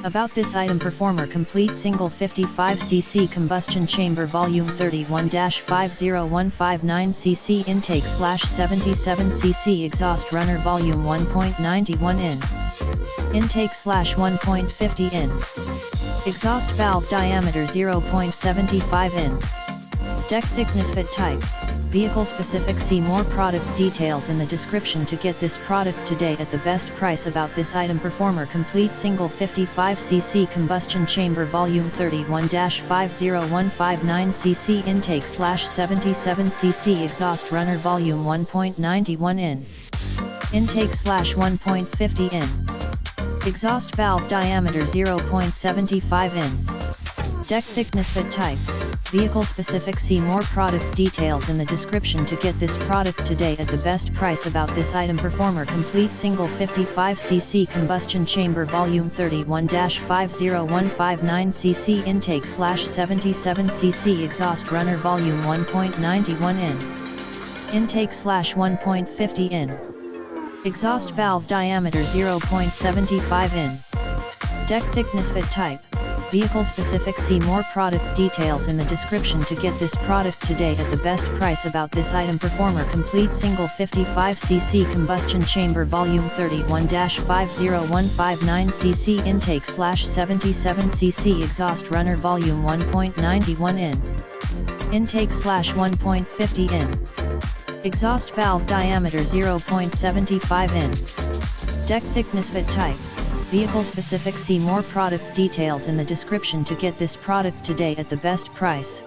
About this item: Performer Complete Single 55cc Combustion Chamber Volume 31-50159cc Intake/77cc Exhaust Runner Volume 1.91 in. Intake/1.50 in. Exhaust Valve Diameter 0.75 in. Deck Thickness Fit Type, Vehicle Specific. See more product details in the description to get this product today at the best price. About this item: Performer Complete Single 55cc Combustion Chamber Volume 31-50159cc Intake/77cc Exhaust Runner Volume 1.91 in. Intake/1.50 in. Exhaust Valve Diameter 0.75 in. Deck Thickness Fit Type, Vehicle Specific. See more product details in the description to get this product today at the best price. About this item: Performer Complete Single 55cc Combustion Chamber Volume 31-50159cc Intake/77cc Exhaust Runner Volume 1.91 in. Intake/1.50 in. Exhaust Valve Diameter 0.75 in. Deck Thickness Fit Type, Vehicle Specific. See more product details in the description to get this product today at the best price. About this item: Performer Complete Single 55cc Combustion Chamber Volume 31-50159cc Intake/77cc Exhaust Runner Volume 1.91 in. Intake/1.50 in. Exhaust Valve Diameter 0.75 in. Deck Thickness Fit Type, Vehicle Specific. See more product details in the description to get this product today at the best price.